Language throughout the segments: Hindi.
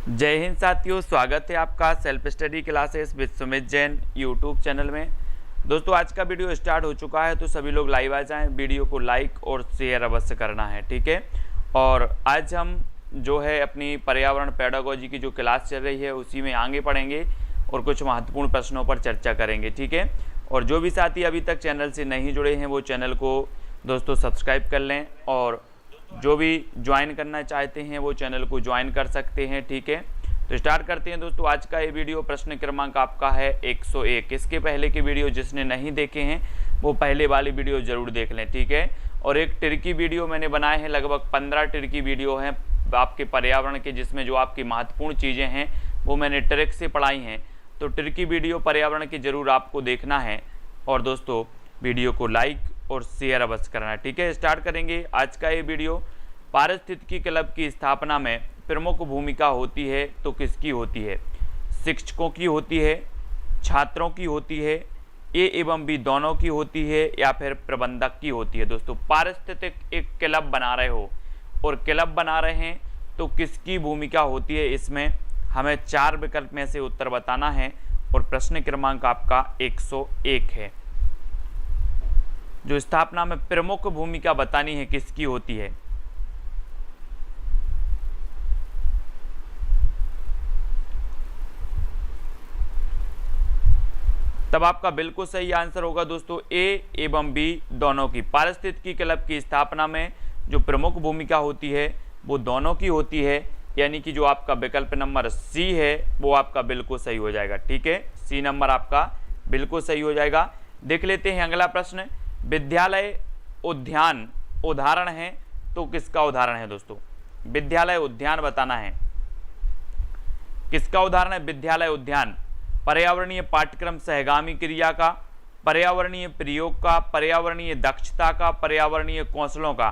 जय हिंद साथियों, स्वागत है आपका self study classes with Sumit Jain YouTube channel में। दोस्तों आज का वीडियो स्टार्ट हो चुका है, तो सभी लोग लाइव आ जाएं। वीडियो को लाइक और शेयर अवश्य करना है, ठीक है। और आज हम जो है अपनी पर्यावरण पेडागोजी की जो क्लास चल रही है उसी में आगे पढ़ेंगे और कुछ महत्वपूर्ण प्रश्नों पर चर्चा करेंगे, ठीक है। और जो भी साथी अभी तक चैनल से नहीं जुड़े हैं वो चैनल को दोस्तों सब्सक्राइब कर लें, और जो भी ज्वाइन करना चाहते हैं वो चैनल को ज्वाइन कर सकते हैं, ठीक है। तो स्टार्ट करते हैं दोस्तों आज का ये वीडियो। प्रश्न क्रमांक आपका है 101। इसके पहले के वीडियो जिसने नहीं देखे हैं वो पहले वाली वीडियो ज़रूर देख लें, ठीक है। और एक ट्रिकी वीडियो मैंने बनाए हैं, लगभग 15 ट्रिकी वीडियो हैं आपके पर्यावरण के, जिसमें जो आपकी महत्वपूर्ण चीज़ें हैं वो मैंने ट्रिक से पढ़ाई हैं। तो ट्रिकी वीडियो पर्यावरण की ज़रूर आपको देखना है, और दोस्तों वीडियो को लाइक और शेयर अवश्य करना है, ठीक है। स्टार्ट करेंगे आज का ये वीडियो। पारिस्थितिकी क्लब की स्थापना में प्रमुख भूमिका होती है तो किसकी होती है? शिक्षकों की होती है, छात्रों की होती है, ए एवं बी दोनों की होती है, या फिर प्रबंधक की होती है? दोस्तों पारिस्थितिक एक क्लब बना रहे हो और क्लब बना रहे हैं तो किसकी भूमिका होती है? इसमें हमें 4 विकल्प में से उत्तर बताना है, और प्रश्न क्रमांक आपका 101 है। जो स्थापना में प्रमुख भूमिका बतानी है किसकी होती है? तब आपका बिल्कुल सही आंसर होगा दोस्तों ए एवं बी दोनों की। पारिस्थितिकी क्लब की स्थापना में जो प्रमुख भूमिका होती है वो दोनों की होती है, यानी कि जो आपका विकल्प नंबर सी है वो आपका बिल्कुल सही हो जाएगा, ठीक है। सी नंबर आपका बिल्कुल सही हो जाएगा। देख लेते हैं अगला प्रश्न। विद्यालय उद्यान उदाहरण है तो किसका उदाहरण है? दोस्तों विद्यालय उद्यान बताना है, किसका उदाहरण है? विद्यालय उद्यान पर्यावरणीय पाठ्यक्रम सहगामी क्रिया का, पर्यावरणीय प्रयोग का, पर्यावरणीय दक्षता का, पर्यावरणीय कौशलों का।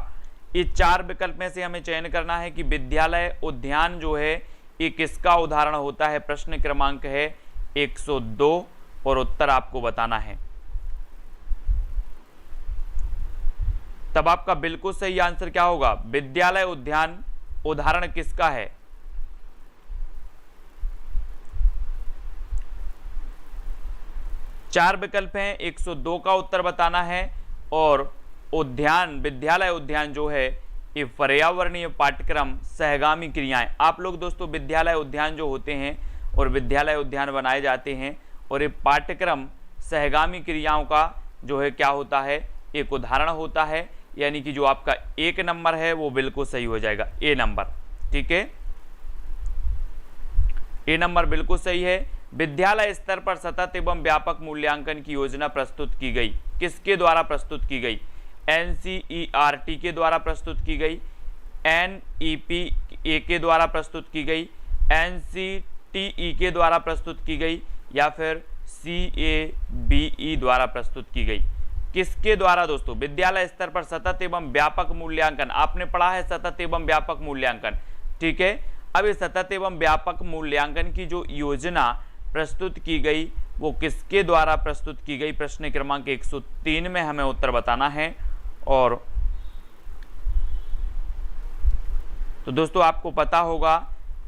ये 4 विकल्प में से हमें चयन करना है कि विद्यालय उद्यान जो है ये किसका उदाहरण होता है। प्रश्न क्रमांक है 102 और उत्तर आपको बताना है। तब आपका बिल्कुल सही आंसर क्या होगा? विद्यालय उद्यान उदाहरण किसका है? चार विकल्प हैं, 102 का उत्तर बताना है। और उद्यान विद्यालय उद्यान जो है ये पर्यावरणीय पाठ्यक्रम सहगामी क्रियाएं। आप लोग दोस्तों विद्यालय उद्यान जो होते हैं और विद्यालय उद्यान बनाए जाते हैं, और ये पाठ्यक्रम सहगामी क्रियाओं का जो है क्या होता है? एक उदाहरण होता है, यानी कि जो आपका 1 नंबर है वो बिल्कुल सही हो जाएगा, ए नंबर, ठीक है। ए नंबर बिल्कुल सही है। विद्यालय स्तर पर सतत एवं व्यापक मूल्यांकन की योजना प्रस्तुत की गई, किसके द्वारा प्रस्तुत की गई? NCERT के द्वारा प्रस्तुत की गई, NEPA के द्वारा प्रस्तुत की गई, NCTE के द्वारा प्रस्तुत की गई, या फिर CABE द्वारा प्रस्तुत की गई? किसके द्वारा दोस्तों? विद्यालय स्तर पर सतत एवं व्यापक मूल्यांकन, आपने पढ़ा है सतत एवं व्यापक मूल्यांकन, ठीक है। अब इस सतत एवं व्यापक मूल्यांकन की जो योजना प्रस्तुत की गई वो किसके द्वारा प्रस्तुत की गई? प्रश्न क्रमांक 103 में हमें उत्तर बताना है। और तो दोस्तों आपको पता होगा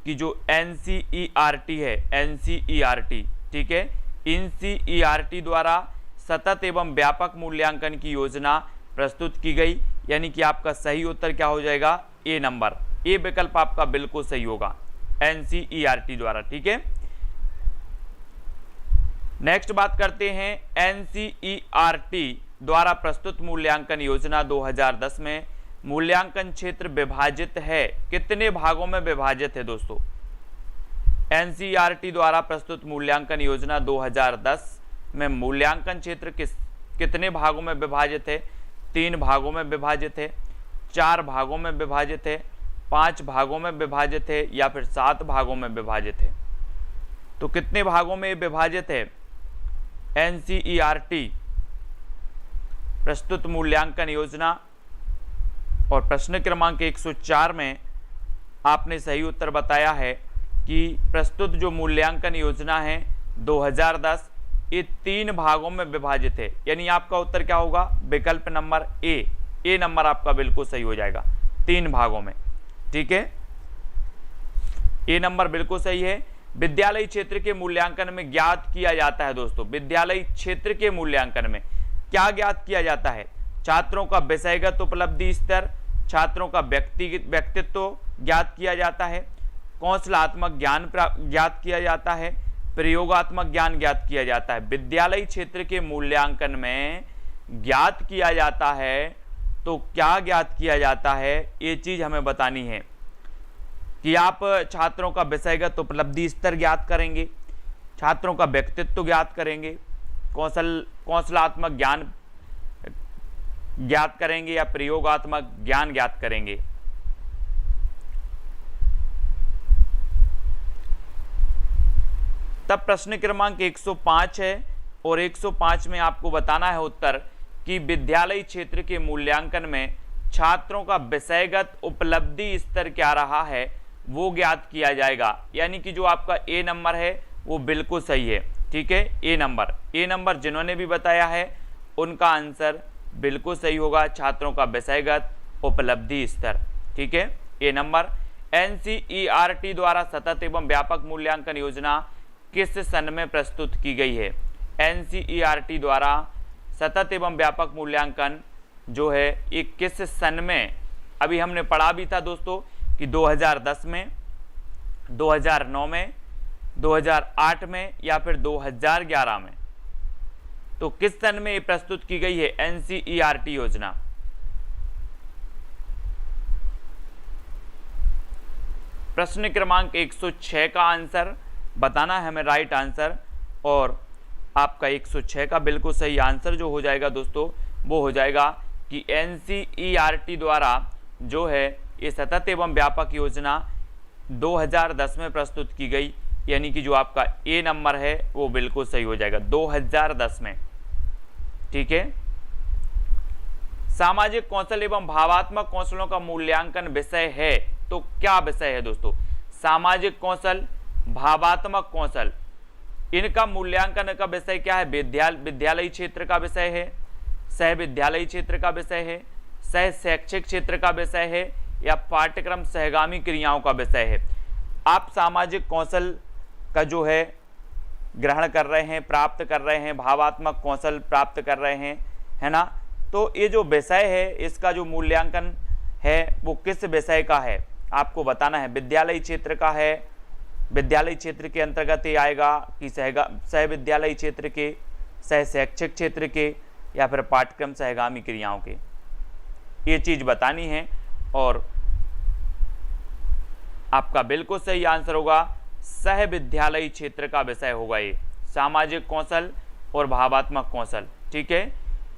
कि जो NCERT है, NCERT, ठीक है, NCERT द्वारा सतत एवं व्यापक मूल्यांकन की योजना प्रस्तुत की गई, यानी कि आपका सही उत्तर क्या हो जाएगा? ए नंबर, ए विकल्प आपका बिल्कुल सही होगा, NCERT द्वारा, ठीक है। नेक्स्ट बात करते हैं। NCERT द्वारा प्रस्तुत मूल्यांकन योजना 2010 में मूल्यांकन क्षेत्र विभाजित है, कितने भागों में विभाजित है? दोस्तों NCERT द्वारा प्रस्तुत मूल्यांकन योजना 2010 में मूल्यांकन क्षेत्र कितने भागों में विभाजित है? 3 भागों में विभाजित है, 4 भागों में विभाजित है, 5 भागों में विभाजित है, या फिर 7 भागों में विभाजित है? तो कितने भागों में विभाजित है NCERT प्रस्तुत मूल्यांकन योजना? और प्रश्न क्रमांक 104 में आपने सही उत्तर बताया है कि प्रस्तुत जो मूल्यांकन योजना है 2010 ये 3 भागों में विभाजित है, यानी आपका उत्तर क्या होगा? विकल्प नंबर ए नंबर आपका बिल्कुल सही हो जाएगा, 3 भागों में, ठीक है। ए नंबर बिल्कुल सही है। विद्यालय क्षेत्र के मूल्यांकन में ज्ञात किया जाता है दोस्तों, विद्यालय क्षेत्र के मूल्यांकन में क्या ज्ञात किया जाता है? छात्रों का विषयगत उपलब्धि स्तर, छात्रों का व्यक्तित्व ज्ञात किया जाता है, कौशलात्मक ज्ञान ज्ञात किया जाता है, प्रयोगात्मक ज्ञान ज्ञात किया जाता है। विद्यालय क्षेत्र के मूल्यांकन में ज्ञात किया जाता है, तो क्या ज्ञात किया जाता है ये चीज हमें बतानी है कि आप छात्रों का विषयगत उपलब्धि स्तर ज्ञात करेंगे, छात्रों का व्यक्तित्व ज्ञात करेंगे, कौशलात्मक ज्ञान ज्ञात करेंगे या प्रयोगात्मक ज्ञान ज्ञात करेंगे। तब प्रश्न क्रमांक 105 है और 105 में आपको बताना है उत्तर कि विद्यालय क्षेत्र के मूल्यांकन में छात्रों का विषयगत उपलब्धि स्तर क्या रहा है वो ज्ञात किया जाएगा। यानी कि जो आपका ए नंबर है वो बिल्कुल सही है। ठीक है, ए नंबर जिन्होंने भी बताया है उनका आंसर बिल्कुल सही होगा, छात्रों का विषयगत उपलब्धि स्तर। ठीक है, ए नंबर। NCERT द्वारा सतत एवं व्यापक मूल्यांकन योजना किस सन में प्रस्तुत की गई है? NCERT द्वारा सतत एवं व्यापक मूल्यांकन जो है ये किस सन में, अभी हमने पढ़ा भी था दोस्तों कि 2010 में, 2009 में, 2008 में या फिर 2011 में, तो किस सन में ये प्रस्तुत की गई है NCERT योजना? प्रश्न क्रमांक 106 का आंसर बताना है हमें, राइट आंसर। और आपका 106 का बिल्कुल सही आंसर जो हो जाएगा दोस्तों वो हो जाएगा कि NCERT द्वारा जो है ये सतत एवं व्यापक योजना 2010 में प्रस्तुत की गई। यानी कि जो आपका ए नंबर है वो बिल्कुल सही हो जाएगा 2010 में। ठीक है, सामाजिक कौशल एवं भावात्मक कौशलों का मूल्यांकन विषय है, तो क्या विषय है दोस्तों? सामाजिक कौशल, भावात्मक कौशल, इनका मूल्यांकन का विषय क्या है? विद्यालय क्षेत्र का विषय है, सह विद्यालय क्षेत्र का विषय है, सह शैक्षिक क्षेत्र का विषय है या पाठ्यक्रम सहगामी क्रियाओं का विषय है। आप सामाजिक कौशल का जो है ग्रहण कर रहे हैं, प्राप्त कर रहे हैं, भावात्मक कौशल प्राप्त कर रहे हैं, है ना? तो ये जो विषय है इसका जो मूल्यांकन है वो किस विषय का है आपको बताना है। विद्यालय क्षेत्र का है, विद्यालय क्षेत्र के अंतर्गत ये आएगा कि सह विद्यालय क्षेत्र के, सह शैक्षिक क्षेत्र के या फिर पाठ्यक्रम सहगामी क्रियाओं के, ये चीज बतानी है। और आपका बिल्कुल सही आंसर होगा सह विद्यालय क्षेत्र का विषय होगा ये, सामाजिक कौशल और भावात्मक कौशल। ठीक है,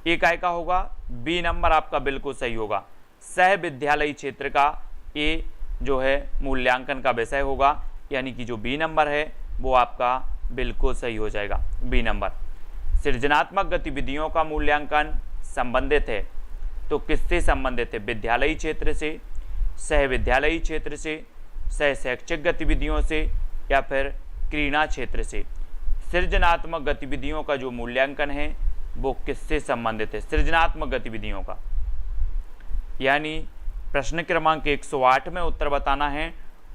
एक आय का होगा, बी नंबर आपका बिल्कुल सही होगा, सह विद्यालय क्षेत्र का ये जो है मूल्यांकन का विषय होगा। यानी कि जो बी नंबर है वो आपका बिल्कुल सही हो जाएगा, बी नंबर। सृजनात्मक गतिविधियों का मूल्यांकन संबंधित है, तो किससे संबंधित है? विद्यालयी क्षेत्र से, सह विद्यालयी क्षेत्र से, सह शैक्षिक गतिविधियों से या फिर क्रीड़ा क्षेत्र से। सृजनात्मक गतिविधियों का जो मूल्यांकन है वो किससे संबंधित है? सृजनात्मक गतिविधियों का। यानी प्रश्न क्रमांक 108 में उत्तर बताना है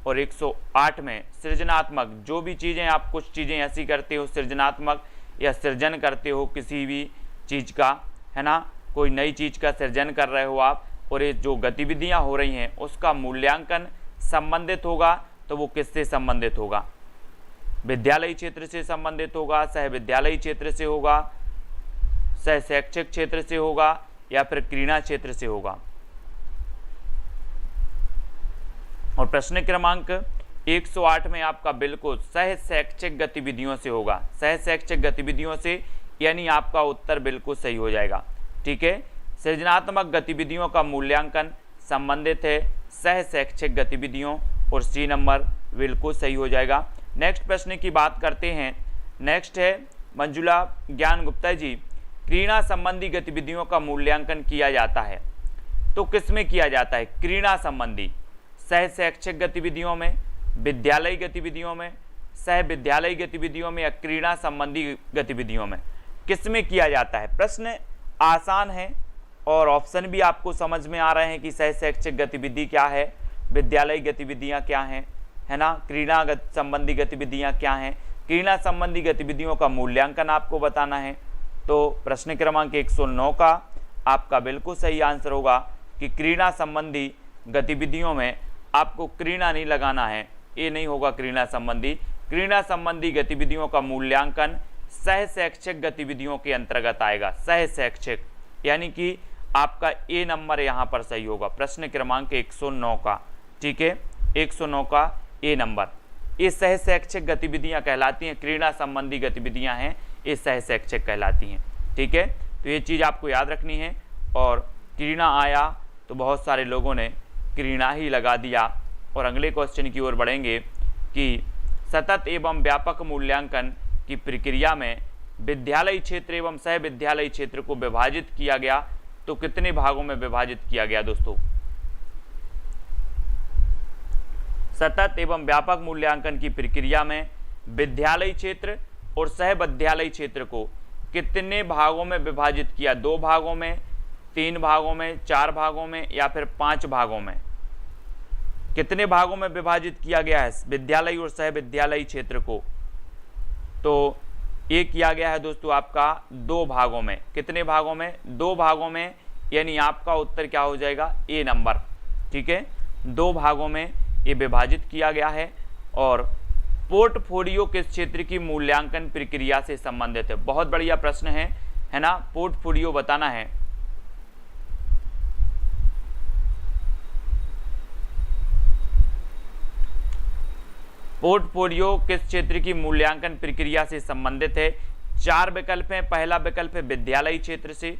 और 108 में सृजनात्मक जो भी चीज़ें, आप कुछ चीज़ें ऐसी करते हो सृजनात्मक या सृजन करते हो किसी भी चीज़ का, है ना, कोई नई चीज़ का सृजन कर रहे हो आप, और ये जो गतिविधियां हो रही हैं उसका मूल्यांकन संबंधित होगा, तो वो किससे संबंधित होगा? विद्यालय क्षेत्र से संबंधित होगा, सह विद्यालय क्षेत्र से होगा, सह शैक्षिक क्षेत्र से होगा या फिर क्रीड़ा क्षेत्र से होगा। और प्रश्न क्रमांक 108 में आपका बिल्कुल सह शैक्षिक गतिविधियों से होगा, सह शैक्षिक गतिविधियों से, यानी आपका उत्तर बिल्कुल सही हो जाएगा। ठीक है, सृजनात्मक गतिविधियों का मूल्यांकन संबंधित है सह शैक्षिक गतिविधियों, और सी नंबर बिल्कुल सही हो जाएगा। नेक्स्ट प्रश्न की बात करते हैं। नेक्स्ट है मंजुला ज्ञान गुप्ता जी, क्रीड़ा संबंधी गतिविधियों का मूल्यांकन किया जाता है, तो किसमें किया जाता है? क्रीड़ा संबंधी, सह शैक्षिक गतिविधियों में, विद्यालय गतिविधियों में, सह विद्यालय गतिविधियों में या क्रीड़ा संबंधी गतिविधियों में, किसमें किया जाता है? प्रश्न आसान है और ऑप्शन भी आपको समझ में आ रहे हैं कि सह शैक्षिक गतिविधि क्या है, विद्यालय गतिविधियां क्या हैं, है ना। क्रीड़ा संबंधी गतिविधियां क्या हैं, क्रीड़ा संबंधी गतिविधियों का मूल्यांकन आपको बताना है। तो प्रश्न क्रमांक 109 का आपका बिल्कुल सही आंसर होगा कि क्रीड़ा संबंधी गतिविधियों में आपको क्रीड़ा नहीं लगाना है, ये नहीं होगा क्रीड़ा संबंधी। क्रीड़ा संबंधी गतिविधियों का मूल्यांकन सह शैक्षिक गतिविधियों के अंतर्गत आएगा, सह शैक्षिक, यानी कि आपका ए नंबर यहाँ पर सही होगा प्रश्न क्रमांक 109 का। ठीक है, 109 का ए नंबर। ये सह शैक्षिक गतिविधियाँ कहलाती हैं, क्रीड़ा संबंधी गतिविधियाँ हैं, ये सह शैक्षिक कहलाती हैं। ठीक है, तो ये चीज़ आपको याद रखनी है। और क्रीड़ा आया तो बहुत सारे लोगों ने क्रीड़ा ही लगा दिया। और अगले क्वेश्चन की ओर बढ़ेंगे कि सतत एवं व्यापक मूल्यांकन की प्रक्रिया में विद्यालय क्षेत्र एवं सह विद्यालय क्षेत्र को विभाजित किया गया, तो कितने भागों में विभाजित किया गया दोस्तों। सतत एवं व्यापक मूल्यांकन की प्रक्रिया में विद्यालय क्षेत्र और सह विद्यालय क्षेत्र को कितने भागों में विभाजित किया, 2 भागों में, 3 भागों में, 4 भागों में या फिर 5 भागों में, कितने भागों में विभाजित किया गया है विद्यालय और सह विद्यालय क्षेत्र को। तो ये किया गया है दोस्तों आपका 2 भागों में। कितने भागों में, 2 भागों में, यानी आपका उत्तर क्या हो जाएगा, ए नंबर। ठीक है, 2 भागों में ये विभाजित किया गया है। और पोर्टफोलियो किस क्षेत्र की मूल्यांकन प्रक्रिया से संबंधित है, बहुत बढ़िया प्रश्न है ना। पोर्टफोलियो बताना है। पोर्टफोलियो किस क्षेत्र की मूल्यांकन प्रक्रिया से संबंधित है। 4 विकल्प हैं। पहला विकल्प है विद्यालय क्षेत्र से,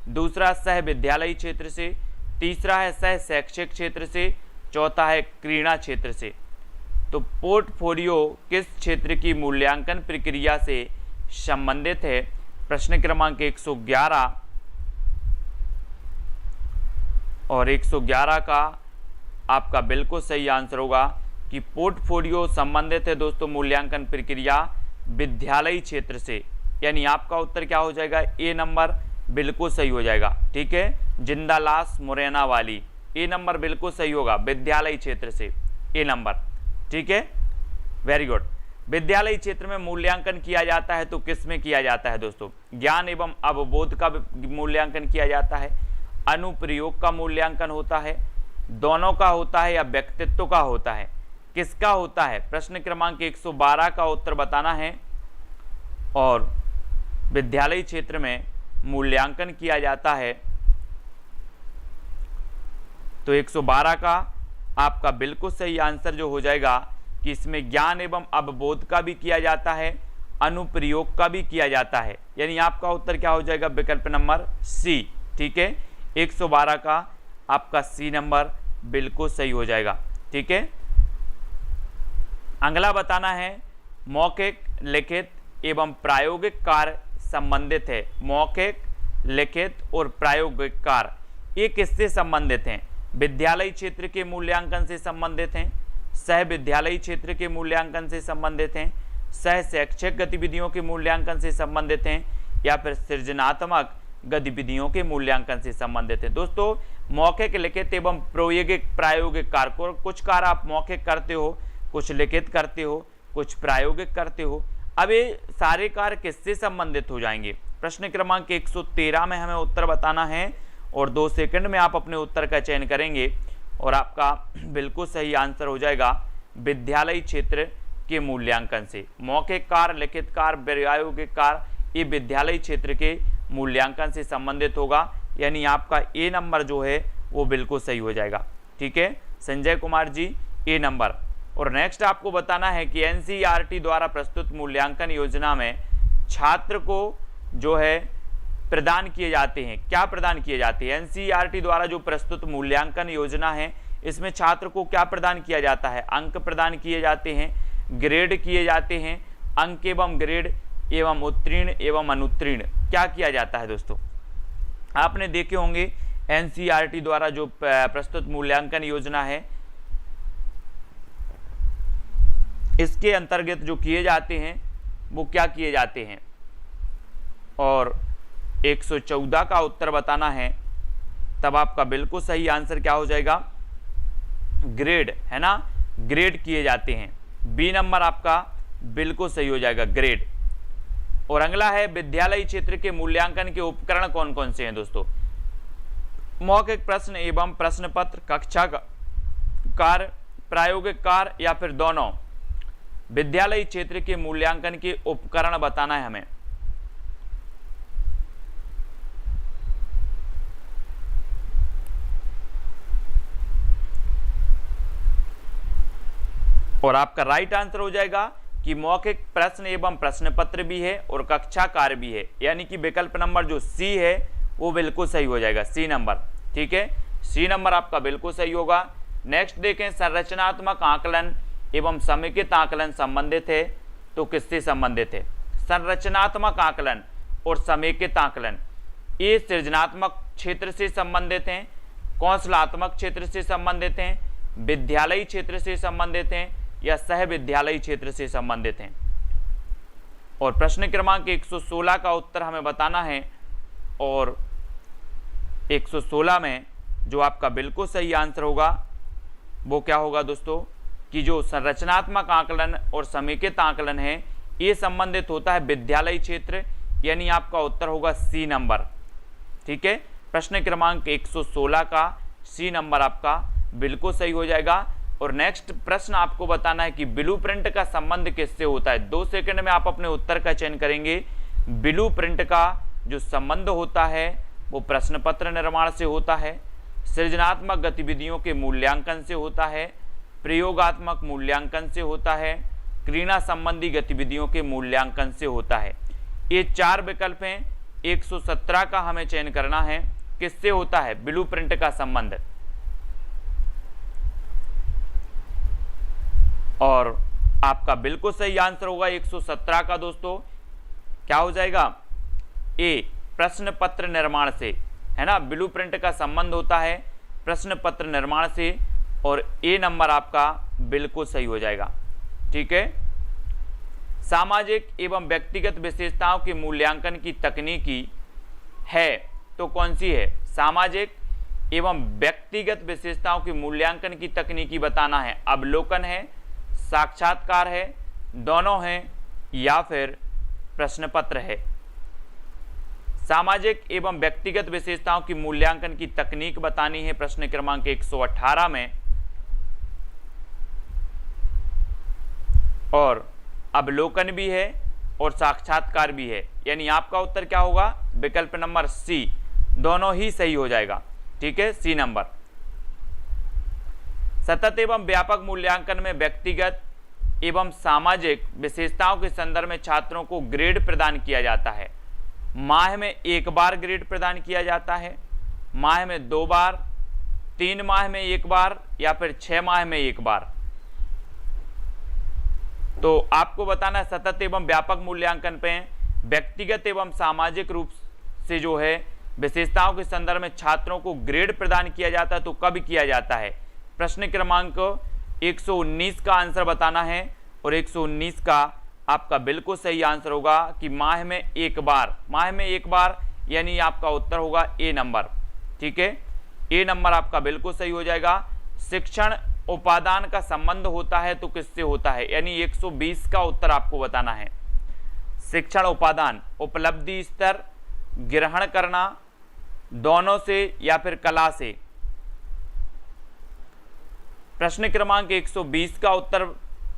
दूसरा सह विद्यालय क्षेत्र से, तीसरा है सह शैक्षिक क्षेत्र से, चौथा है क्रीड़ा क्षेत्र से। तो पोर्टफोलियो किस क्षेत्र की मूल्यांकन प्रक्रिया से संबंधित है, प्रश्न क्रमांक 111 और 111 का आपका बिल्कुल सही आंसर होगा कि पोर्टफोलियो संबंधित है दोस्तों मूल्यांकन प्रक्रिया विद्यालय क्षेत्र से, यानी आपका उत्तर क्या हो जाएगा, ए नंबर बिल्कुल सही हो जाएगा। ठीक है, जिंदालास मुरैना वाली, ए नंबर बिल्कुल सही होगा, विद्यालय क्षेत्र से ए नंबर। ठीक है, वेरी गुड। विद्यालय क्षेत्र में मूल्यांकन किया जाता है तो किस में किया जाता है दोस्तों, ज्ञान एवं अवबोध का मूल्यांकन किया जाता है, अनुप्रयोग का मूल्यांकन होता है, दोनों का होता है या व्यक्तित्व का होता है, किसका होता है, प्रश्न क्रमांक 112 का उत्तर बताना है। और विद्यालय क्षेत्र में मूल्यांकन किया जाता है तो 112 का आपका बिल्कुल सही आंसर जो हो जाएगा कि इसमें ज्ञान एवं अवबोध का भी किया जाता है, अनुप्रयोग का भी किया जाता है, यानी आपका उत्तर क्या हो जाएगा, विकल्प नंबर सी। ठीक है, 112 का आपका सी नंबर बिल्कुल सही हो जाएगा। ठीक है, अगला बताना है मौखिक, लिखित एवं प्रायोगिक कार्य संबंधित है। मौखिक, लिखित और प्रायोगिक कार्य ये किससे संबंधित हैं, विद्यालय क्षेत्र के मूल्यांकन से संबंधित हैं, सह विद्यालय क्षेत्र के मूल्यांकन से संबंधित हैं, सह शैक्षिक गतिविधियों के मूल्यांकन से संबंधित हैं, या फिर सृजनात्मक गतिविधियों के मूल्यांकन से संबंधित है। दोस्तों मौखिक, लिखित एवं प्रायोगिक कार्य, कुछ कार्य आप मौखिक करते हो, कुछ लिखित करते हो, कुछ प्रायोगिक करते हो। अब ये सारे कार्य किससे संबंधित हो जाएंगे, प्रश्न क्रमांक 113 में हमें उत्तर बताना है और 2 सेकंड में आप अपने उत्तर का चयन करेंगे और आपका बिल्कुल सही आंसर हो जाएगा विद्यालय क्षेत्र के मूल्यांकन से। मौखिक कार्य, लिखित कार्य, प्रायोगिक कार्य ये विद्यालय क्षेत्र के मूल्यांकन से संबंधित होगा, यानी आपका ए नंबर जो है वो बिल्कुल सही हो जाएगा। ठीक है संजय कुमार जी, ए नंबर। और नेक्स्ट आपको बताना है कि एनसीईआरटी द्वारा प्रस्तुत मूल्यांकन योजना में छात्र को जो है प्रदान किए जाते हैं, क्या प्रदान किए जाते हैं, एनसीईआरटी द्वारा जो प्रस्तुत मूल्यांकन योजना है इसमें छात्र को क्या प्रदान किया जाता है, अंक प्रदान किए जाते हैं, ग्रेड किए जाते हैं, अंक एवं ग्रेड एवं उत्तीर्ण एवं अनुत्तीर्ण क्या किया जाता है दोस्तों। आपने देखे होंगे एनसीईआरटी द्वारा जो प्रस्तुत मूल्यांकन योजना है इसके अंतर्गत जो किए जाते हैं वो क्या किए जाते हैं, और 114 का उत्तर बताना है, तब आपका बिल्कुल सही आंसर क्या हो जाएगा, ग्रेड, है ना। ग्रेड किए जाते हैं। बी नंबर आपका बिल्कुल सही हो जाएगा, ग्रेड। और अगला है विद्यालय क्षेत्र के मूल्यांकन के उपकरण कौन कौन से हैं दोस्तों? मौखिक प्रश्न एवं प्रश्न पत्र, कक्षा कार्य, प्रायोगिक कार्य या फिर दोनों। विद्यालय क्षेत्र के मूल्यांकन के उपकरण बताना है हमें। और आपका राइट आंसर हो जाएगा कि मौखिक प्रश्न एवं प्रश्न पत्र भी है और कक्षा कार्य भी है, यानी कि विकल्प नंबर जो सी है वो बिल्कुल सही हो जाएगा, सी नंबर। ठीक है, सी नंबर आपका बिल्कुल सही होगा। नेक्स्ट देखें, संरचनात्मक आकलन एवं समेकित आकलन संबंधित है तो किससे संबंधित है? संरचनात्मक आकलन और समेकित आकलन ये सृजनात्मक क्षेत्र से संबंधित हैं, कौशलात्मक क्षेत्र से संबंधित हैं, विद्यालयी क्षेत्र से संबंधित हैं या सह विद्यालयी क्षेत्र से संबंधित हैं। और प्रश्न क्रमांक 116 का उत्तर हमें बताना है। और 116 में जो आपका बिल्कुल सही आंसर होगा वो क्या होगा दोस्तों कि जो संरचनात्मक आकलन और समेकित आकलन है ये संबंधित होता है विद्यालयी क्षेत्र, यानी आपका उत्तर होगा सी नंबर। ठीक है, प्रश्न क्रमांक 116 का सी नंबर आपका बिल्कुल सही हो जाएगा। और नेक्स्ट प्रश्न आपको बताना है कि ब्लूप्रिंट का संबंध किससे होता है। 2 सेकंड में आप अपने उत्तर का चयन करेंगे। ब्लूप्रिंट का जो संबंध होता है वो प्रश्न पत्र निर्माण से होता है, सृजनात्मक गतिविधियों के मूल्यांकन से होता है, प्रयोगात्मक मूल्यांकन से होता है, क्रीड़ा संबंधी गतिविधियों के मूल्यांकन से होता है। ये 4 विकल्प हैं। 117 का हमें चयन करना है, किससे होता है ब्लूप्रिंट का संबंध। और आपका बिल्कुल सही आंसर होगा 117 का दोस्तों, क्या हो जाएगा? ए, प्रश्न पत्र निर्माण से, है ना। ब्लूप्रिंट का संबंध होता है प्रश्न पत्र निर्माण से और ए नंबर आपका बिल्कुल सही हो जाएगा। ठीक है, सामाजिक एवं व्यक्तिगत विशेषताओं के मूल्यांकन की तकनीकी है तो कौन सी है? सामाजिक एवं व्यक्तिगत विशेषताओं के मूल्यांकन की तकनीकी बताना है। अवलोकन है, साक्षात्कार है, दोनों हैं या फिर प्रश्न पत्र है। सामाजिक एवं व्यक्तिगत विशेषताओं की मूल्यांकन की तकनीक बतानी है प्रश्न क्रमांक 118 में। और अवलोकन भी है और साक्षात्कार भी है, यानी आपका उत्तर क्या होगा? विकल्प नंबर सी, दोनों ही सही हो जाएगा। ठीक है, सी नंबर। सतत एवं व्यापक मूल्यांकन में व्यक्तिगत एवं सामाजिक विशेषताओं के संदर्भ में छात्रों को ग्रेड प्रदान किया जाता है। माह में 1 बार ग्रेड प्रदान किया जाता है, माह में 2 बार, 3 माह में 1 बार या फिर 6 माह में 1 बार। तो आपको बताना है सतत एवं व्यापक मूल्यांकन पे व्यक्तिगत एवं सामाजिक रूप से जो है विशेषताओं के संदर्भ में छात्रों को ग्रेड प्रदान किया जाता है तो कब किया जाता है? प्रश्न क्रमांक 119 का आंसर बताना है। और 119 का आपका बिल्कुल सही आंसर होगा कि माह में 1 बार, माह में 1 बार, यानी आपका उत्तर होगा ए नंबर। ठीक है, ए नंबर आपका बिल्कुल सही हो जाएगा। शिक्षण उपादान का संबंध होता है तो किससे होता है? यानी 120 का उत्तर आपको बताना है। शिक्षण उपादान, उपलब्धि स्तर, ग्रहण करना, दोनों से या फिर कला से। प्रश्न क्रमांक 120 का उत्तर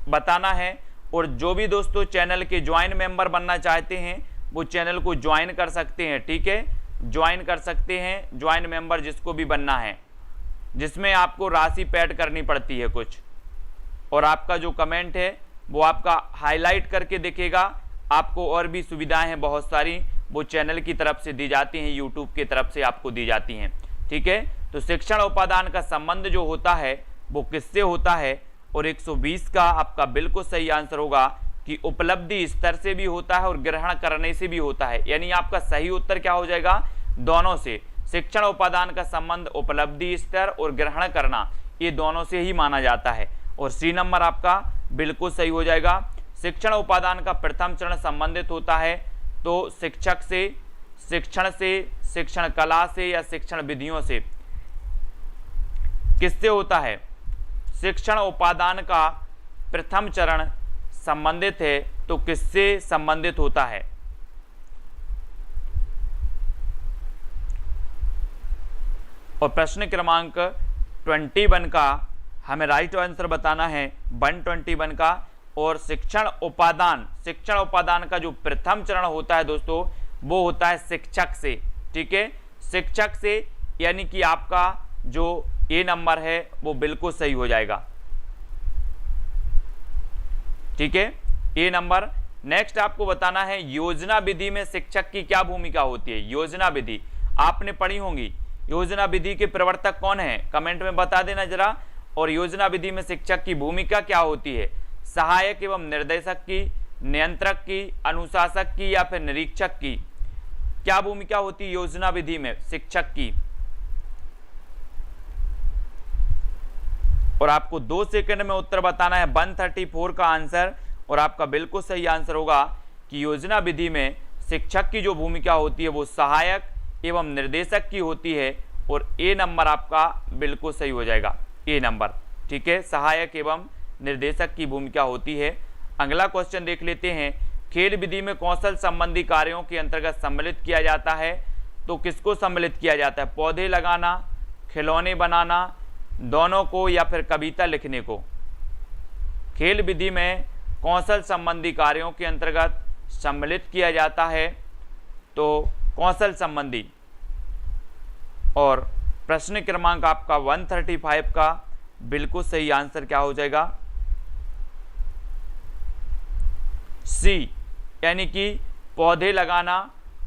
बताना है। और जो भी दोस्तों चैनल के ज्वाइन मेंबर बनना चाहते हैं वो चैनल को ज्वाइन कर सकते हैं। ठीक है, ज्वाइन कर सकते हैं, ज्वाइन मेंबर जिसको भी बनना है, जिसमें आपको राशि पेड करनी पड़ती है कुछ, और आपका जो कमेंट है वो आपका हाईलाइट करके दिखेगा। आपको और भी सुविधाएं हैं बहुत सारी, वो चैनल की तरफ से दी जाती हैं, यूट्यूब की तरफ से आपको दी जाती हैं। ठीक है, तो शिक्षण उपादान का संबंध जो होता है वो किससे होता है? और 120 का आपका बिल्कुल सही आंसर होगा कि उपलब्धि स्तर से भी होता है और ग्रहण करने से भी होता है, यानी आपका सही उत्तर क्या हो जाएगा? दोनों से। शिक्षण उपादान का संबंध उपलब्धि स्तर और ग्रहण करना, ये दोनों से ही माना जाता है। और सी नंबर आपका बिल्कुल सही हो जाएगा। शिक्षण उपादान का प्रथम चरण संबंधित होता है तो शिक्षक से, शिक्षण से, शिक्षण कला से या शिक्षण विधियों से। किससे होता है? शिक्षण उपादान का प्रथम चरण संबंधित है तो किससे संबंधित होता है? और प्रश्न क्रमांक 21 का हमें राइट आंसर बताना है 121 का। और शिक्षण उपादान का जो प्रथम चरण होता है दोस्तों वो होता है शिक्षक से। ठीक है, शिक्षक से, यानी कि आपका जो ए नंबर है वो बिल्कुल सही हो जाएगा। ठीक है, ए नंबर। नेक्स्ट आपको बताना है योजना विधि में शिक्षक की क्या भूमिका होती है। योजना विधि आपने पढ़ी होंगी। योजना विधि के प्रवर्तक कौन है, कमेंट में बता देना जरा। और योजना विधि में शिक्षक की भूमिका क्या होती है? सहायक एवं निर्देशक की, नियंत्रक की, अनुशासक की या फिर निरीक्षक की? क्या भूमिका होती है योजना विधि में शिक्षक की? और आपको 2 सेकंड में उत्तर बताना है 134 का आंसर। और आपका बिल्कुल सही आंसर होगा कि योजना विधि में शिक्षक की जो भूमिका होती है वो सहायक एवं निर्देशक की होती है। और ए नंबर आपका बिल्कुल सही हो जाएगा, ए नंबर। ठीक है, सहायक एवं निर्देशक की भूमिका होती है। अगला क्वेश्चन देख लेते हैं। खेल विधि में कौशल संबंधी कार्यों के अंतर्गत सम्मिलित किया जाता है तो किसको सम्मिलित किया जाता है? पौधे लगाना, खिलौने बनाना, दोनों को या फिर कविता लिखने को? खेल विधि में कौशल संबंधी कार्यों के अंतर्गत सम्मिलित किया जाता है तो कौशल संबंधी। और प्रश्न क्रमांक आपका 135 का बिल्कुल सही आंसर क्या हो जाएगा? सी, यानी कि पौधे लगाना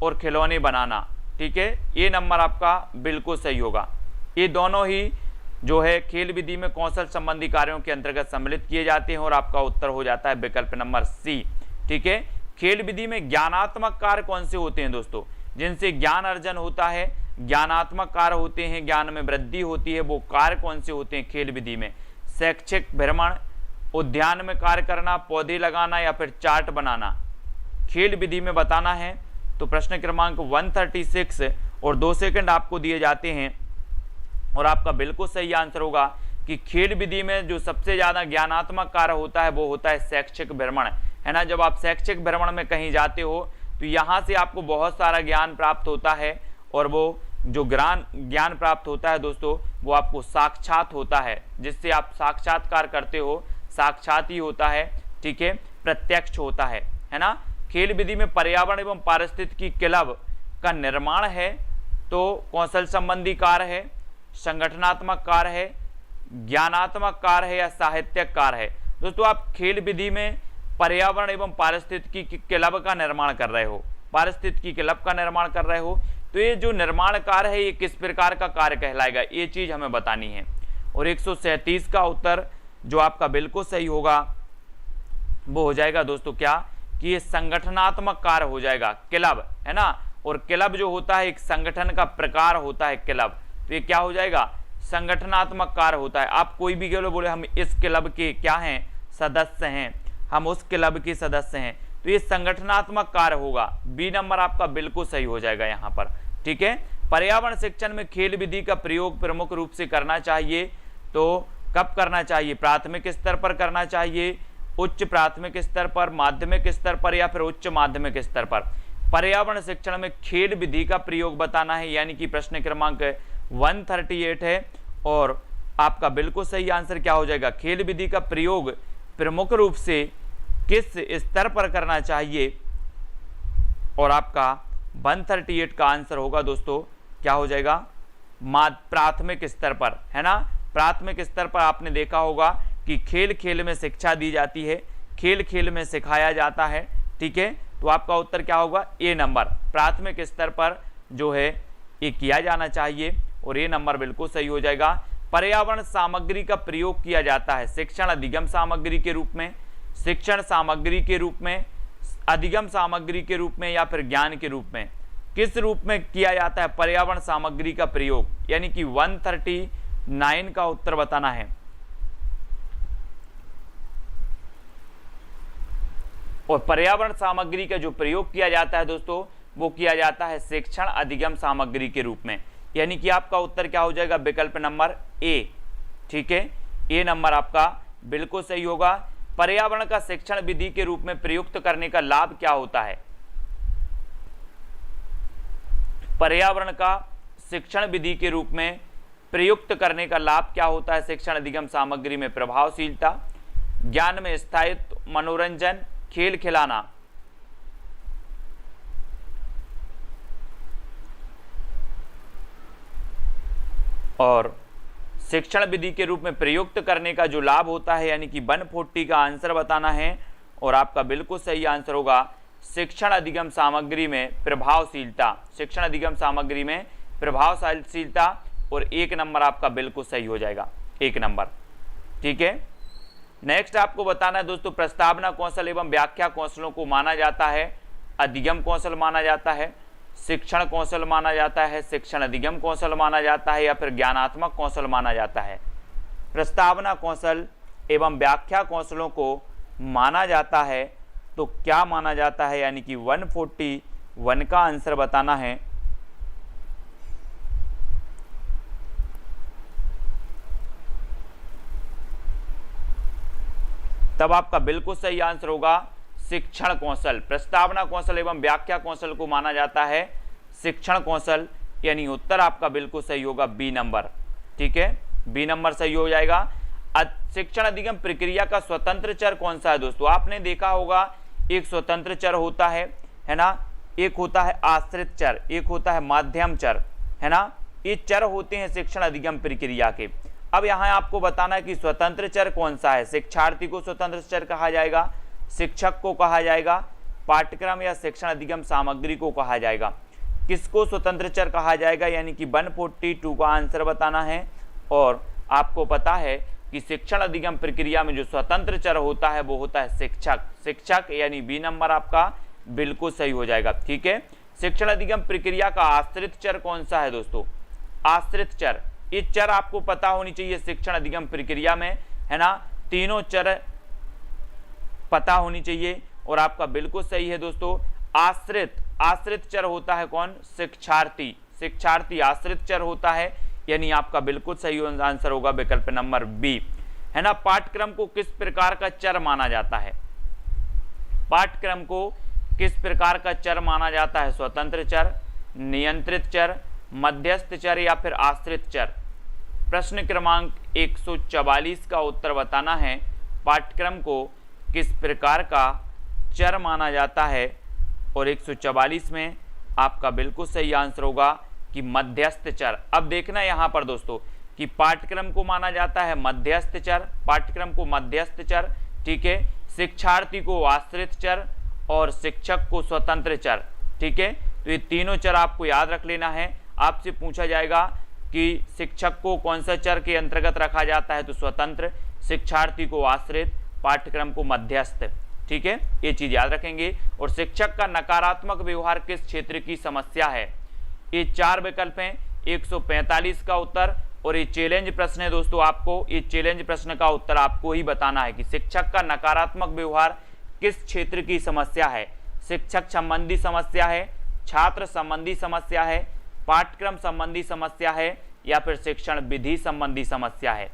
और खिलौने बनाना। ठीक है, ये नंबर आपका बिल्कुल सही होगा। ये दोनों ही जो है खेल विधि में कौशल संबंधी कार्यों के अंतर्गत सम्मिलित किए जाते हैं और आपका उत्तर हो जाता है विकल्प नंबर सी। ठीक है, खेल विधि में ज्ञानात्मक कार्य कौन से होते हैं दोस्तों? जिनसे ज्ञान अर्जन होता है, ज्ञानात्मक कार्य होते हैं, ज्ञान में वृद्धि होती है, वो कार्य कौन से होते हैं खेल विधि में? शैक्षिक भ्रमण, उद्यान में कार्य करना, पौधे लगाना या फिर चार्ट बनाना? खेल विधि में बताना है तो प्रश्न क्रमांक 136 और 2 सेकंड आपको दिए जाते हैं। और आपका बिल्कुल सही आंसर होगा कि खेल विधि में जो सबसे ज्यादा ज्ञानात्मक कार्य होता है वो होता है शैक्षिक भ्रमण, है ना। जब आप शैक्षिक भ्रमण में कहीं जाते हो तो यहाँ से आपको बहुत सारा ज्ञान प्राप्त होता है। और वो जो ज्ञान प्राप्त होता है दोस्तों वो आपको साक्षात होता है, जिससे आप साक्षात्कार करते हो, साक्षात ही होता है। ठीक है, प्रत्यक्ष होता है ना। खेल विधि में पर्यावरण एवं पारिस्थितिकी क्लब का निर्माण है तो कौशल संबंधी कार्य है, संगठनात्मक कार्य है, ज्ञानात्मक कार्य है या साहित्यिक कार्य है? दोस्तों आप खेल विधि में पर्यावरण एवं पारिस्थितिकी क्लब का निर्माण कर रहे हो, पारिस्थितिकी क्लब का निर्माण कर रहे हो, तो ये जो निर्माण कार्य है ये किस प्रकार का कार्य कहलाएगा, ये चीज हमें बतानी है। और 137 का उत्तर जो आपका बिल्कुल सही होगा वो हो जाएगा दोस्तों क्या, कि ये संगठनात्मक कार्य हो जाएगा, क्लब, है ना। और क्लब जो होता है एक संगठन का प्रकार होता है क्लब, तो ये क्या हो जाएगा, संगठनात्मक कार्य होता है। आप कोई भी कह बोले हम इस क्लब के क्या हैं, सदस्य हैं, हम उस क्लब के सदस्य हैं, तो ये संगठनात्मक कार्य होगा। बी नंबर आपका बिल्कुल सही हो जाएगा यहाँ पर। ठीक है, पर्यावरण शिक्षण में खेल विधि का प्रयोग प्रमुख रूप से करना चाहिए तो कब करना चाहिए? प्राथमिक स्तर पर करना चाहिए, उच्च प्राथमिक स्तर पर, माध्यमिक स्तर पर या फिर उच्च माध्यमिक स्तर पर? पर्यावरण शिक्षण में खेल विधि का प्रयोग बताना है, यानी कि प्रश्न क्रमांक 138 है। और आपका बिल्कुल सही आंसर क्या हो जाएगा, खेल विधि का प्रयोग प्रमुख रूप से किस स्तर पर करना चाहिए? और आपका 138 का आंसर होगा दोस्तों क्या हो जाएगा, प्राथमिक स्तर पर, है ना। प्राथमिक स्तर पर आपने देखा होगा कि खेल खेल में शिक्षा दी जाती है, खेल खेल में सिखाया जाता है। ठीक है, तो आपका उत्तर क्या होगा, ए नंबर, प्राथमिक स्तर पर जो है ये किया जाना चाहिए। और ये नंबर बिल्कुल सही हो जाएगा। पर्यावरण सामग्री का प्रयोग किया जाता है शिक्षण अधिगम सामग्री के रूप में, शिक्षण सामग्री के रूप में, अधिगम सामग्री के रूप में या फिर ज्ञान के रूप में? किस रूप में किया जाता है पर्यावरण सामग्री का प्रयोग? यानी कि 139 का उत्तर बताना है। और पर्यावरण सामग्री का जो प्रयोग किया जाता है दोस्तों वो किया जाता है शिक्षण अधिगम सामग्री के रूप में, यानी कि आपका उत्तर क्या हो जाएगा, विकल्प नंबर ए। ठीक है, ए नंबर आपका बिल्कुल सही होगा। पर्यावरण का शिक्षण विधि के रूप में प्रयुक्त करने का लाभ क्या होता है? पर्यावरण का शिक्षण विधि के रूप में प्रयुक्त करने का लाभ क्या होता है? शिक्षण अधिगम सामग्री में प्रभावशीलता, ज्ञान में स्थायित्व, मनोरंजन, खेल खिलाना। और शिक्षण विधि के रूप में प्रयुक्त करने का जो लाभ होता है यानी कि 140 का आंसर बताना है और आपका बिल्कुल सही आंसर होगा शिक्षण अधिगम सामग्री में प्रभावशीलता। शिक्षण अधिगम सामग्री में प्रभावशीलता और 1 नंबर आपका बिल्कुल सही हो जाएगा, 1 नंबर। ठीक है, नेक्स्ट आपको बताना है दोस्तों, प्रस्तावना कौशल एवं व्याख्या कौशलों को माना जाता है अधिगम कौशल माना जाता है, शिक्षण कौशल माना जाता है, शिक्षण अधिगम कौशल माना जाता है या फिर ज्ञानात्मक कौशल माना जाता है? प्रस्तावना कौशल एवं व्याख्या कौशलों को माना जाता है तो क्या माना जाता है? यानी कि 141 का आंसर बताना है। तब आपका बिल्कुल सही आंसर होगा शिक्षण कौशल। प्रस्तावना कौशल एवं व्याख्या कौशल को माना जाता है शिक्षण कौशल, यानी उत्तर आपका बिल्कुल सही होगा बी नंबर। ठीक है, बी नंबर सही हो जाएगा। शिक्षण अधिगम प्रक्रिया का स्वतंत्र चर कौन सा है दोस्तों? आपने देखा होगा एक स्वतंत्र चर होता है ना, एक होता है आश्रित चर, एक होता है माध्यम चर, है ना। ये चर होते हैं शिक्षण अधिगम प्रक्रिया के। अब यहाँ आपको बताना है कि स्वतंत्र चर कौन सा है। शिक्षार्थी को स्वतंत्र चर कहा जाएगा, शिक्षक को कहा जाएगा, पाठ्यक्रम या शिक्षण अधिगम सामग्री को कहा जाएगा। किसको स्वतंत्र चर कहा जाएगा? यानी कि 142 का आंसर बताना है। और आपको पता है कि शिक्षण अधिगम प्रक्रिया में जो स्वतंत्र चर होता है वो होता है शिक्षक। शिक्षक यानी बी नंबर आपका बिल्कुल सही हो जाएगा। ठीक है, शिक्षण अधिगम प्रक्रिया का आश्रित चर कौन सा है दोस्तों? आश्रित चर, ये चर आपको पता होनी चाहिए शिक्षण अधिगम प्रक्रिया में, है ना। तीनों चर पता होनी चाहिए और आपका बिल्कुल सही है दोस्तों। आश्रित चर होता है कौन? शिक्षार्थी। शिक्षार्थी आश्रित चर होता है, यानी आपका बिल्कुल सही आंसर होगा विकल्प नंबर बी, है ना। पाठ्यक्रम को किस प्रकार का चर माना जाता है? पाठ्यक्रम को किस प्रकार का चर माना जाता है? स्वतंत्र चर, नियंत्रित चर, मध्यस्थ चर या फिर आश्रित चर? प्रश्न क्रमांक 144 का उत्तर बताना है। पाठ्यक्रम को किस प्रकार का चर माना जाता है? और 144 में आपका बिल्कुल सही आंसर होगा कि मध्यस्थ चर। अब देखना यहाँ पर दोस्तों कि पाठ्यक्रम को माना जाता है मध्यस्थ चर, पाठ्यक्रम को मध्यस्थ चर, ठीक है, शिक्षार्थी को आश्रित चर और शिक्षक को स्वतंत्र चर। ठीक है, तो ये तीनों चर आपको याद रख लेना है। आपसे पूछा जाएगा कि शिक्षक को कौन सा चर के अंतर्गत रखा जाता है, तो स्वतंत्र, शिक्षार्थी को आश्रित, पाठ्यक्रम को मध्यस्थ। ठीक है, ये चीज याद रखेंगे। और शिक्षक का नकारात्मक व्यवहार किस क्षेत्र की समस्या है? ये 4 विकल्प हैं, 145 का उत्तर। और ये चैलेंज प्रश्न है दोस्तों, आपको ये चैलेंज प्रश्न का उत्तर आपको ही बताना है कि शिक्षक का नकारात्मक व्यवहार किस क्षेत्र की समस्या है। शिक्षक संबंधी समस्या है, छात्र संबंधी समस्या है, पाठ्यक्रम संबंधी समस्या है या फिर शिक्षण विधि संबंधी समस्या है।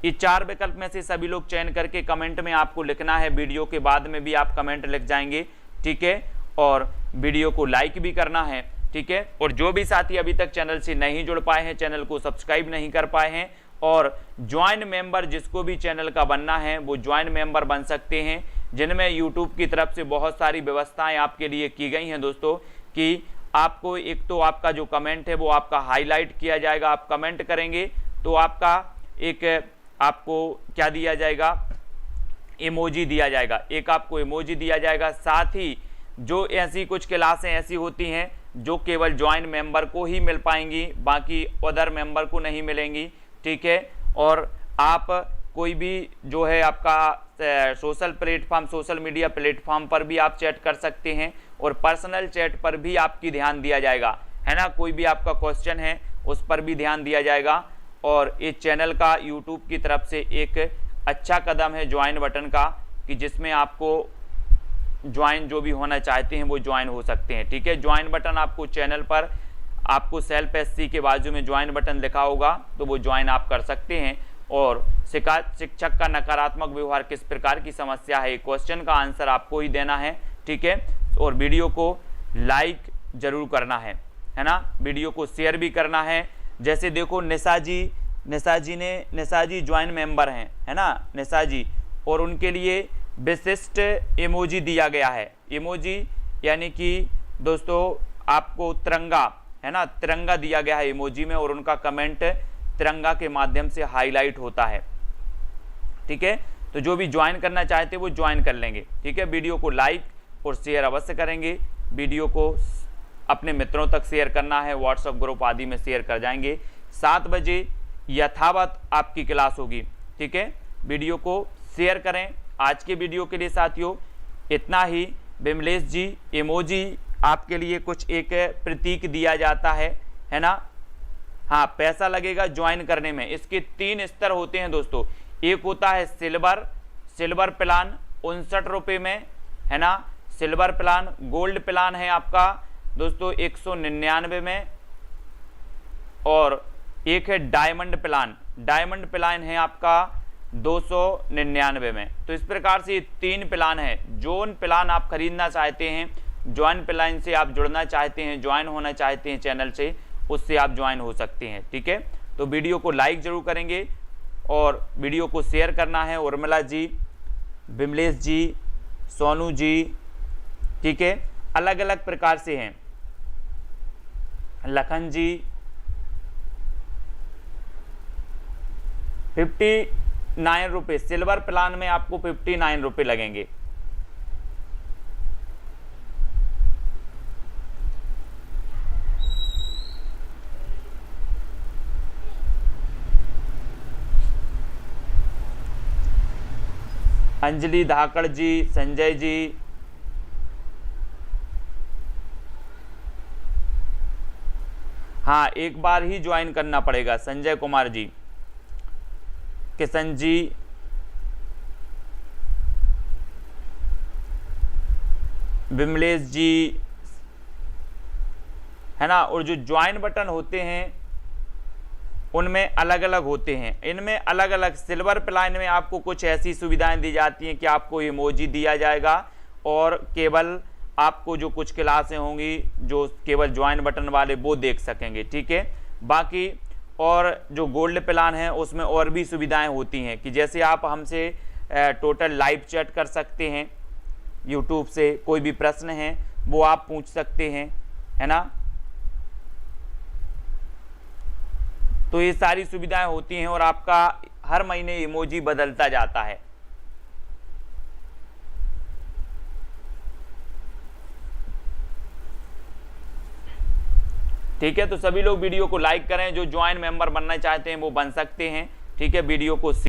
ये 4 विकल्प में से सभी लोग चयन करके कमेंट में आपको लिखना है। वीडियो के बाद में भी आप कमेंट लिख जाएंगे, ठीक है, और वीडियो को लाइक भी करना है। ठीक है, और जो भी साथी अभी तक चैनल से नहीं जुड़ पाए हैं, चैनल को सब्सक्राइब नहीं कर पाए हैं और ज्वाइन मेंबर जिसको भी चैनल का बनना है वो ज्वाइन मेंबर बन सकते हैं, जिनमें यूट्यूब की तरफ से बहुत सारी व्यवस्थाएं आपके लिए की गई हैं दोस्तों। कि आपको एक तो आपका जो कमेंट है वो आपका हाईलाइट किया जाएगा, आप कमेंट करेंगे तो आपका एक आपको क्या दिया जाएगा, इमोजी दिया जाएगा, एक आपको इमोजी दिया जाएगा। साथ ही जो ऐसी कुछ क्लासें ऐसी होती हैं जो केवल ज्वाइन मेंबर को ही मिल पाएंगी, बाकी अदर मेंबर को नहीं मिलेंगी। ठीक है, और आप कोई भी जो है आपका सोशल मीडिया प्लेटफॉर्म पर भी आप चैट कर सकते हैं और पर्सनल चैट पर भी आपकी ध्यान दिया जाएगा, है ना। कोई भी आपका क्वेश्चन है उस पर भी ध्यान दिया जाएगा। और इस चैनल का यूट्यूब की तरफ से एक अच्छा कदम है ज्वाइन बटन का, कि जिसमें आपको ज्वाइन जो भी होना चाहते हैं वो ज्वाइन हो सकते हैं। ठीक है, ज्वाइन बटन आपको चैनल पर आपको सेल्फ एससी के बाजू में ज्वाइन बटन लिखा होगा तो वो ज्वाइन आप कर सकते हैं। और शिक्षक का नकारात्मक व्यवहार किस प्रकार की समस्या है, क्वेश्चन का आंसर आपको ही देना है, ठीक है। और वीडियो को लाइक जरूर करना है ना, वीडियो को शेयर भी करना है। जैसे देखो निशा जी ज्वाइन मेंबर हैं, है ना, निशा जी, और उनके लिए विशिष्ट इमोजी दिया गया है। इमोजी यानी कि दोस्तों आपको तिरंगा, है ना, तिरंगा दिया गया है इमोजी में, और उनका कमेंट तिरंगा के माध्यम से हाईलाइट होता है, ठीक है। तो जो भी ज्वाइन करना चाहते हैं वो ज्वाइन कर लेंगे, ठीक है। वीडियो को लाइक और शेयर अवश्य करेंगे, वीडियो को अपने मित्रों तक शेयर करना है, व्हाट्सएप ग्रुप आदि में शेयर कर जाएंगे। 7 बजे यथावत आपकी क्लास होगी, ठीक है। वीडियो को शेयर करें। आज के वीडियो के लिए साथियों इतना ही। विमलेश जी, इमोजी आपके लिए कुछ एक प्रतीक दिया जाता है ना, हाँ, पैसा लगेगा ज्वाइन करने में। इसके 3 स्तर होते हैं दोस्तों। एक होता है सिल्वर प्लान 59 रुपये में, है ना, सिल्वर प्लान। गोल्ड प्लान है आपका दोस्तों 199 में, और एक है डायमंड प्लान है आपका 299 में। तो इस प्रकार से 3 प्लान है। जोन प्लान आप खरीदना चाहते हैं, ज्वाइन प्लान से आप जुड़ना चाहते हैं, ज्वाइन होना चाहते हैं चैनल से, उससे आप ज्वाइन हो सकते हैं, ठीक है। तो वीडियो को लाइक जरूर करेंगे और वीडियो को शेयर करना है। उर्मिला जी, विमलेश जी, सोनू जी, ठीक है, अलग अलग प्रकार से हैं। लखन जी, 59 रुपये सिल्वर प्लान में आपको 59 रुपये लगेंगे। अंजलि धाकड़ जी, संजय जी, हाँ, एक बार ही ज्वाइन करना पड़ेगा। संजय कुमार जी, किशन जी, विमलेश जी, है ना। और जो ज्वाइन बटन होते हैं उनमें अलग अलग होते हैं। इनमें अलग अलग सिल्वर प्लान में आपको कुछ ऐसी सुविधाएं दी जाती हैं कि आपको इमोजी दिया जाएगा, और केवल आपको जो कुछ क्लासें होंगी जो केवल ज्वाइन बटन वाले वो देख सकेंगे, ठीक है। बाकी और जो गोल्ड प्लान है उसमें और भी सुविधाएं होती हैं कि जैसे आप हमसे टोटल लाइव चैट कर सकते हैं, यूट्यूब से कोई भी प्रश्न है वो आप पूछ सकते हैं, है ना। तो ये सारी सुविधाएं होती हैं, और आपका हर महीने इमोजी बदलता जाता है। ठीक है, तो सभी लोग वीडियो को लाइक करें। जो ज्वाइन मेंबर बनना चाहते हैं वो बन सकते हैं, ठीक है। वीडियो को